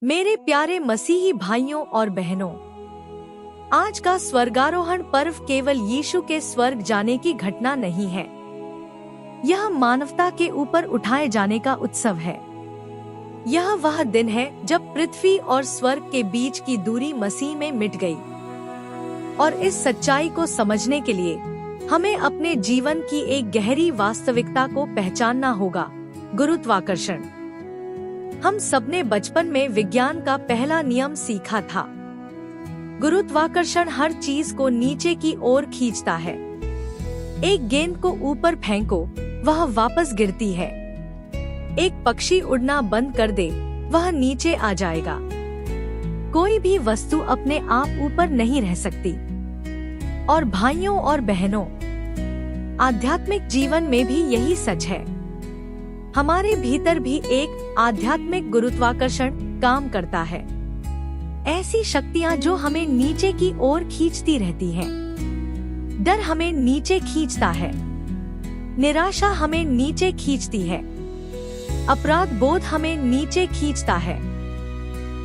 मेरे प्यारे मसीही भाइयों और बहनों, आज का स्वर्गारोहण पर्व केवल यीशु के स्वर्ग जाने की घटना नहीं है। यह मानवता के ऊपर उठाए जाने का उत्सव है। यह वह दिन है जब पृथ्वी और स्वर्ग के बीच की दूरी मसीह में मिट गई। और इस सच्चाई को समझने के लिए हमें अपने जीवन की एक गहरी वास्तविकता को पहचानना होगा, गुरुत्वाकर्षण। हम सबने बचपन में विज्ञान का पहला नियम सीखा था। गुरुत्वाकर्षण हर चीज को नीचे की ओर खींचता है। एक गेंद को ऊपर फेंको, वह वापस गिरती है। एक पक्षी उड़ना बंद कर दे, वह नीचे आ जाएगा। कोई भी वस्तु अपने आप ऊपर नहीं रह सकती। और भाइयों और बहनों, आध्यात्मिक जीवन में भी यही सच है। हमारे भीतर भी एक आध्यात्मिक गुरुत्वाकर्षण काम करता है। ऐसी शक्तियाँ जो हमें नीचे की ओर खींचती रहती हैं। डर हमें नीचे खींचता है। निराशा हमें नीचे खींचती है। अपराध बोध हमें नीचे खींचता है।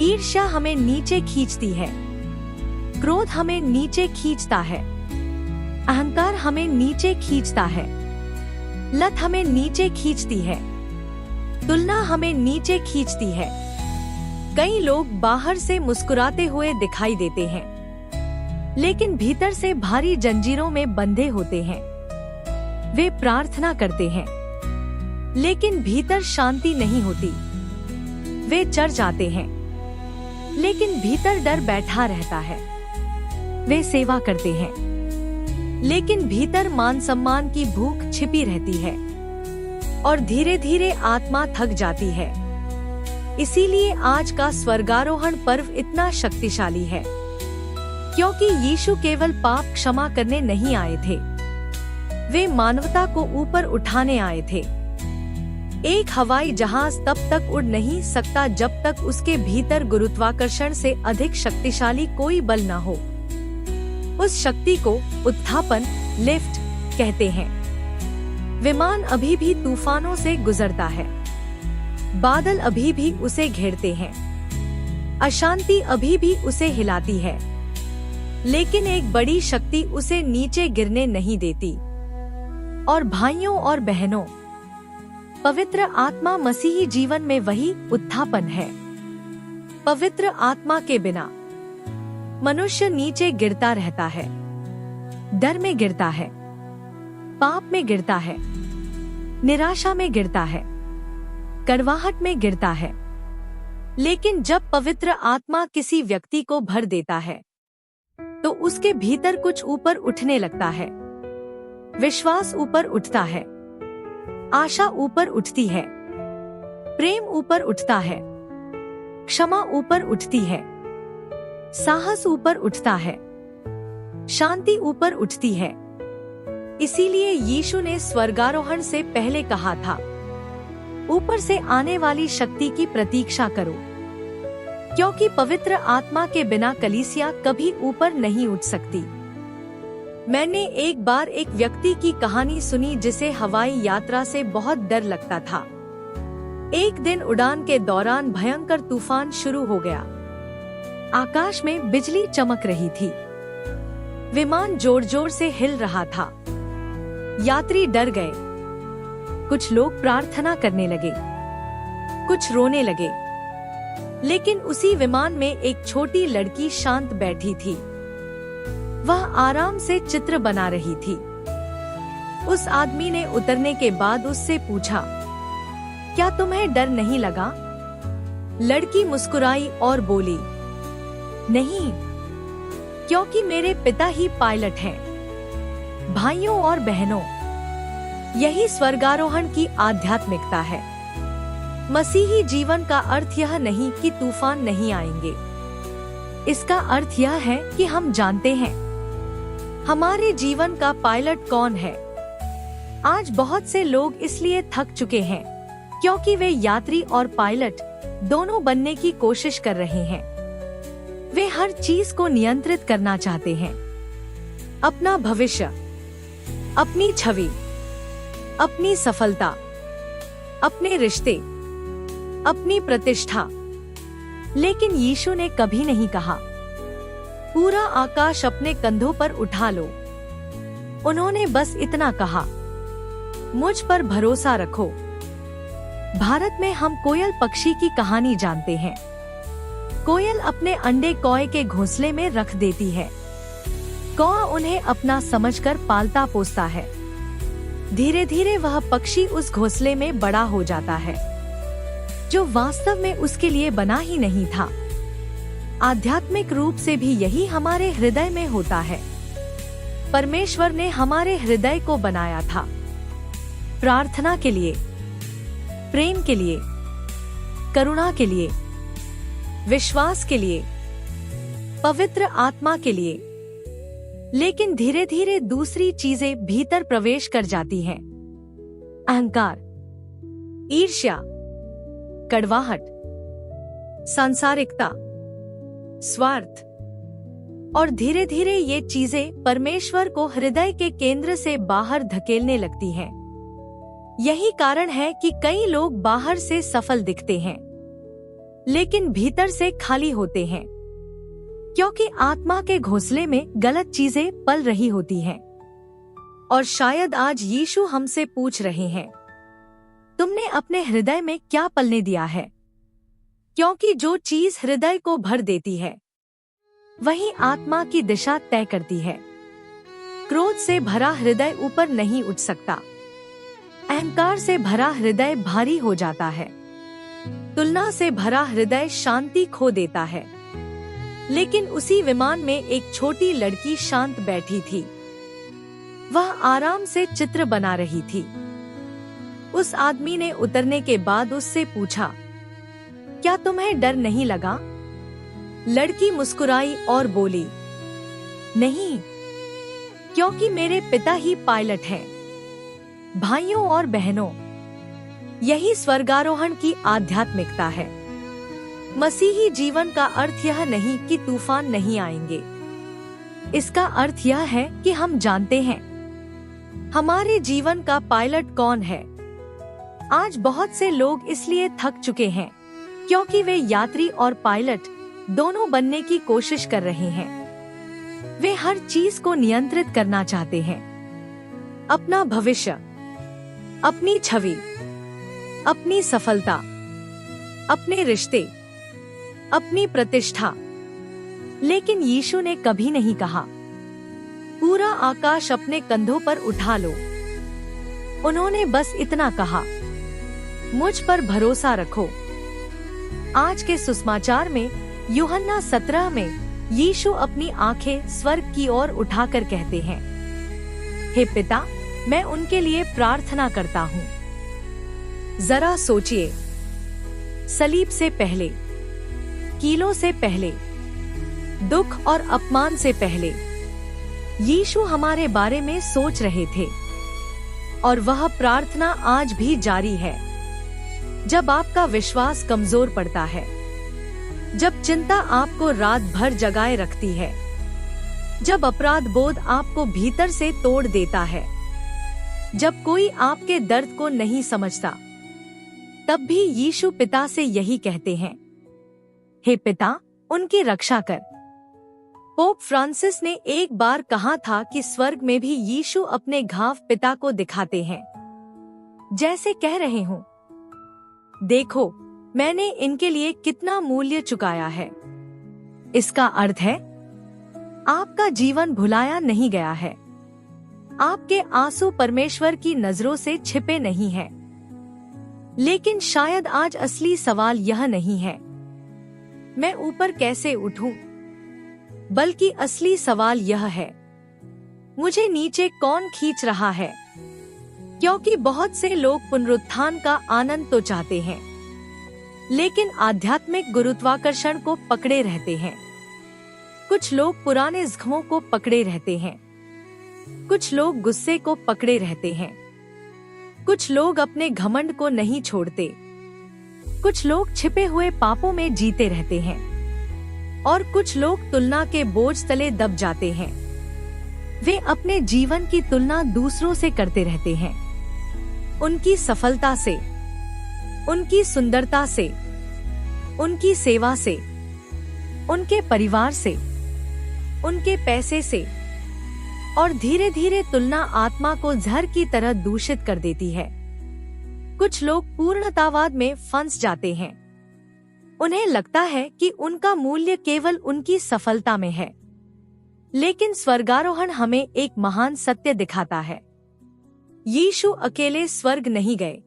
ईर्ष्या हमें नीचे खींचती है। क्रोध हमें नीचे खींचता है। अहंकार हमें नीचे खींचता है। लत हमें नीचे खींचती है। तुलना हमें नीचे खींचती है। कई लोग बाहर से मुस्कुराते हुए दिखाई देते हैं, लेकिन भीतर से भारी जंजीरों में बंधे होते हैं। वे प्रार्थना करते हैं, लेकिन भीतर शांति नहीं होती। वे चर्च आते हैं, लेकिन भीतर डर बैठा रहता है। वे सेवा करते हैं, लेकिन भीतर मान सम्मान की भूख छिपी रहती है। और धीरे धीरे आत्मा थक जाती है। इसीलिए आज का स्वर्गारोहण पर्व इतना शक्तिशाली है, क्योंकि यीशु केवल पाप क्षमा करने नहीं आए थे, वे मानवता को ऊपर उठाने आए थे। एक हवाई जहाज तब तक उड़ नहीं सकता जब तक उसके भीतर गुरुत्वाकर्षण से अधिक शक्तिशाली कोई बल न हो। उस शक्ति को उत्थापन, लिफ्ट कहते हैं। विमान अभी भी तूफानों से गुजरता है। बादल अभी भी उसे घेरते हैं। अशांति अभी भी उसे हिलाती है, लेकिन एक बड़ी शक्ति उसे नीचे गिरने नहीं देती। और भाइयों और बहनों, पवित्र आत्मा मसीही जीवन में वही उत्थापन है। पवित्र आत्मा के बिना मनुष्य नीचे गिरता रहता है। डर में गिरता है, पाप में गिरता है, निराशा में गिरता है, कड़वाहट में गिरता है। लेकिन जब पवित्र आत्मा किसी व्यक्ति को भर देता है, तो उसके भीतर कुछ ऊपर उठने लगता है। विश्वास ऊपर उठता है, आशा ऊपर उठती है, प्रेम ऊपर उठता है, क्षमा ऊपर उठती है, साहस ऊपर उठता है, शांति ऊपर उठती है। इसीलिए यीशु ने स्वर्गारोहण से पहले कहा था, ऊपर से आने वाली शक्ति की प्रतीक्षा करो, क्योंकि पवित्र आत्मा के बिना कलीसिया कभी ऊपर नहीं उठ सकती। मैंने एक बार एक व्यक्ति की कहानी सुनी जिसे हवाई यात्रा से बहुत डर लगता था। एक दिन उड़ान के दौरान भयंकर तूफान शुरू हो गया। आकाश में बिजली चमक रही थी। विमान जोर जोर से हिल रहा था। यात्री डर गए। कुछ लोग प्रार्थना करने लगे, कुछ रोने लगे। लेकिन उसी विमान में एक छोटी लड़की शांत बैठी थी। वह आराम से चित्र बना रही थी। उस आदमी ने उतरने के बाद उससे पूछा, क्या तुम्हें डर नहीं लगा? लड़की मुस्कुराई और बोली, नहीं, क्योंकि मेरे पिता ही पायलट हैं। भाइयों और बहनों, यही स्वर्गारोहण की आध्यात्मिकता है। मसीही जीवन का अर्थ यह नहीं कि तूफान नहीं आएंगे। इसका अर्थ यह है कि हम जानते हैं हमारे जीवन का पायलट कौन है। आज बहुत से लोग इसलिए थक चुके हैं क्योंकि वे यात्री और पायलट दोनों बनने की कोशिश कर रहे हैं। वे हर चीज को नियंत्रित करना चाहते हैं। अपना भविष्य, अपनी छवि, अपनी सफलता, अपने रिश्ते, अपनी प्रतिष्ठा, लेकिन यीशु ने कभी नहीं कहा, पूरा आकाश अपने कंधों पर उठा लो। उन्होंने बस इतना कहा, मुझ पर भरोसा रखो। भारत में हम कोयल पक्षी की कहानी जानते हैं। कोयल अपने अंडे कौए के घोंसले में रख देती है। कौआ उन्हें अपना समझकर पालता पोसता है। धीरे धीरे वह पक्षी उस घोंसले में बड़ा हो जाता है, जो वास्तव में उसके लिए बना ही नहीं था। आध्यात्मिक रूप से भी यही हमारे हृदय में होता है। परमेश्वर ने हमारे हृदय को बनाया था प्रार्थना के लिए, प्रेम के लिए, करुणा के लिए, विश्वास के लिए, पवित्र आत्मा के लिए। लेकिन धीरे धीरे दूसरी चीजें भीतर प्रवेश कर जाती हैं। अहंकार, ईर्ष्या, कड़वाहट, सांसारिकता, स्वार्थ। और धीरे धीरे ये चीजें परमेश्वर को हृदय के केंद्र से बाहर धकेलने लगती हैं। यही कारण है कि कई लोग बाहर से सफल दिखते हैं, लेकिन भीतर से खाली होते हैं, क्योंकि आत्मा के घोंसले में गलत चीजें पल रही होती हैं। और शायद आज यीशु हमसे पूछ रहे हैं, तुमने अपने हृदय में क्या पलने दिया है? क्योंकि जो चीज हृदय को भर देती है, वही आत्मा की दिशा तय करती है। क्रोध से भरा हृदय ऊपर नहीं उठ सकता। अहंकार से भरा हृदय भारी हो जाता है। तुलना से भरा हृदय शांति खो देता है। लेकिन उसी विमान में एक छोटी लड़की शांत बैठी थी। वह आराम से चित्र बना रही थी। उस आदमी ने उतरने के बाद उससे पूछा, क्या तुम्हें डर नहीं लगा? लड़की मुस्कुराई और बोली, नहीं, क्योंकि मेरे पिता ही पायलट हैं। भाइयों और बहनों, यही स्वर्गारोहण की आध्यात्मिकता है। मसीही जीवन का अर्थ यह नहीं कि तूफान नहीं आएंगे। इसका अर्थ यह है कि हम जानते हैं हमारे जीवन का पायलट कौन है। आज बहुत से लोग इसलिए थक चुके हैं क्योंकि वे यात्री और पायलट दोनों बनने की कोशिश कर रहे हैं। वे हर चीज को नियंत्रित करना चाहते हैं, अपना भविष्य, अपनी छवि, अपनी सफलता, अपने रिश्ते, अपनी प्रतिष्ठा। लेकिन यीशु ने कभी नहीं कहा, पूरा आकाश अपने कंधों पर उठा लो। उन्होंने बस इतना कहा, मुझ पर भरोसा रखो। आज के सुसमाचार में यूहन्ना 17 में यीशु अपनी आंखें स्वर्ग की ओर उठाकर कहते हैं, हे पिता, मैं उनके लिए प्रार्थना करता हूँ। जरा सोचिए, सलीब से पहले, कीलों से पहले, दुख और अपमान से पहले यीशु हमारे बारे में सोच रहे थे। और वह प्रार्थना आज भी जारी है। जब आपका विश्वास कमजोर पड़ता है, जब चिंता आपको रात भर जगाए रखती है, जब अपराध बोध आपको भीतर से तोड़ देता है, जब कोई आपके दर्द को नहीं समझता, तब भी यीशु पिता से यही कहते हैं, हे पिता, उनकी रक्षा कर। पोप फ्रांसिस ने एक बार कहा था कि स्वर्ग में भी यीशु अपने घाव पिता को दिखाते हैं, जैसे कह रहे हों, देखो, मैंने इनके लिए कितना मूल्य चुकाया है। इसका अर्थ है, आपका जीवन भुलाया नहीं गया है। आपके आंसू परमेश्वर की नजरों से छिपे नहीं हैं। लेकिन शायद आज असली सवाल यह नहीं है, मैं ऊपर कैसे उठूं? बल्कि असली सवाल यह है, मुझे नीचे कौन खींच रहा है? क्योंकि बहुत से लोग पुनरुत्थान का आनंद तो चाहते हैं, लेकिन आध्यात्मिक गुरुत्वाकर्षण को पकड़े रहते हैं। कुछ लोग पुराने जख्मों को पकड़े रहते हैं, कुछ लोग गुस्से को पकड़े रहते हैं, कुछ लोग अपने घमंड को नहीं छोड़ते, कुछ लोग छिपे हुए पापों में जीते रहते हैं, और कुछ लोग तुलना के बोझ तले दब जाते हैं। वे अपने जीवन की तुलना दूसरों से करते रहते हैं, उनकी सफलता से, उनकी सुंदरता से, उनकी सेवा से, उनके परिवार से, उनके पैसे से, और धीरे धीरे तुलना आत्मा को जहर की तरह दूषित कर देती है। कुछ लोग पूर्णतावाद में फंस जाते हैं। उन्हें लगता है कि उनका मूल्य केवल उनकी सफलता में है। लेकिन स्वर्गारोहण हमें एक महान सत्य दिखाता है। यीशु अकेले स्वर्ग नहीं गए,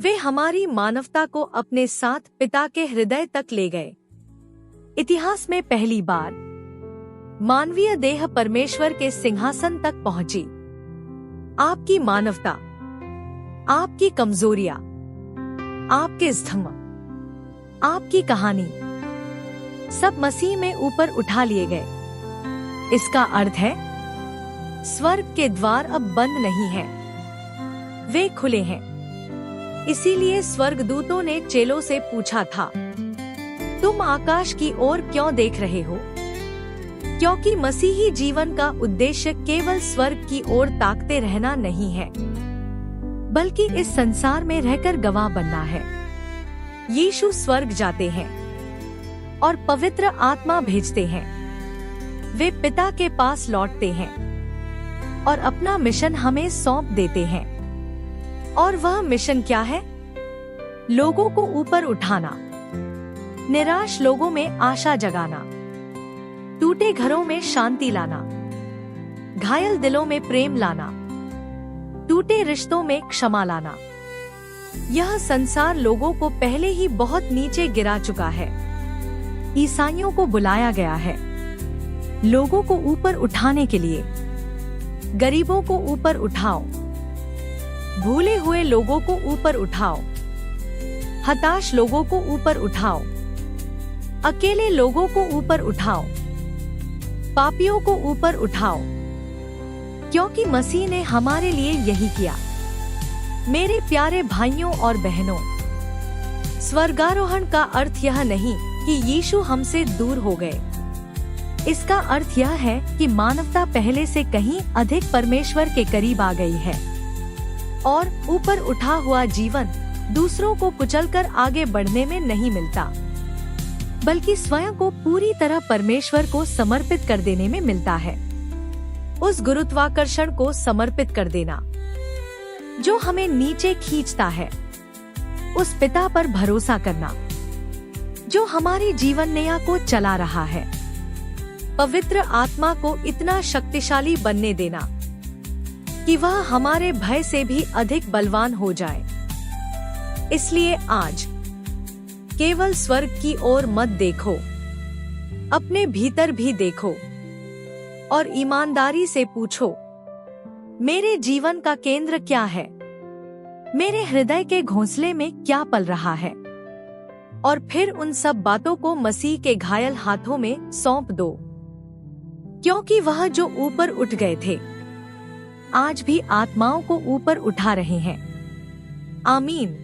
वे हमारी मानवता को अपने साथ पिता के हृदय तक ले गए। इतिहास में पहली बार मानवीय देह परमेश्वर के सिंहासन तक पहुंची। आपकी मानवता, आपकी कमजोरियां, आपके स्तंभ, आपकी कहानी सब मसीह में ऊपर उठा लिए गए। इसका अर्थ है स्वर्ग के द्वार अब बंद नहीं हैं, वे खुले हैं। इसीलिए स्वर्गदूतों ने चेलों से पूछा था, तुम आकाश की ओर क्यों देख रहे हो? क्योंकि मसीही जीवन का उद्देश्य केवल स्वर्ग की ओर ताकते रहना नहीं है, बल्कि इस संसार में रहकर गवाह बनना है। यीशु स्वर्ग जाते हैं और पवित्र आत्मा भेजते हैं। वे पिता के पास लौटते हैं और अपना मिशन हमें सौंप देते हैं। और वह मिशन क्या है? लोगों को ऊपर उठाना, निराश लोगों में आशा जगाना, टूटे घरों में शांति लाना, घायल दिलों में प्रेम लाना, टूटे रिश्तों में क्षमा लाना। यह संसार लोगों को पहले ही बहुत नीचे गिरा चुका है। ईसाइयों को बुलाया गया है लोगों को ऊपर उठाने के लिए। गरीबों को ऊपर उठाओ, भूले हुए लोगों को ऊपर उठाओ, हताश लोगों को ऊपर उठाओ, अकेले लोगों को ऊपर उठाओ, पापियों को ऊपर उठाओ, क्योंकि मसीह ने हमारे लिए यही किया। मेरे प्यारे भाइयों और बहनों, स्वर्गारोहण का अर्थ यह नहीं कि यीशु हमसे दूर हो गए। इसका अर्थ यह है कि मानवता पहले से कहीं अधिक परमेश्वर के करीब आ गई है और ऊपर उठा हुआ जीवन दूसरों को कुचलकर आगे बढ़ने में नहीं मिलता, बल्कि स्वयं को पूरी तरह परमेश्वर को समर्पित कर देने में मिलता है। उस गुरुत्वाकर्षण को समर्पित कर देना जो हमें नीचे खींचता है, उस पिता पर भरोसा करना जो हमारी जीवन नैया को चला रहा है, पवित्र आत्मा को इतना शक्तिशाली बनने देना कि वह हमारे भय से भी अधिक बलवान हो जाए। इसलिए आज केवल स्वर्ग की ओर मत देखो, अपने भीतर भी देखो और ईमानदारी से पूछो, मेरे जीवन का केंद्र क्या है? मेरे हृदय के घोंसले में क्या पल रहा है? और फिर उन सब बातों को मसीह के घायल हाथों में सौंप दो, क्योंकि वह जो ऊपर उठ गए थे आज भी आत्माओं को ऊपर उठा रहे हैं। आमीन।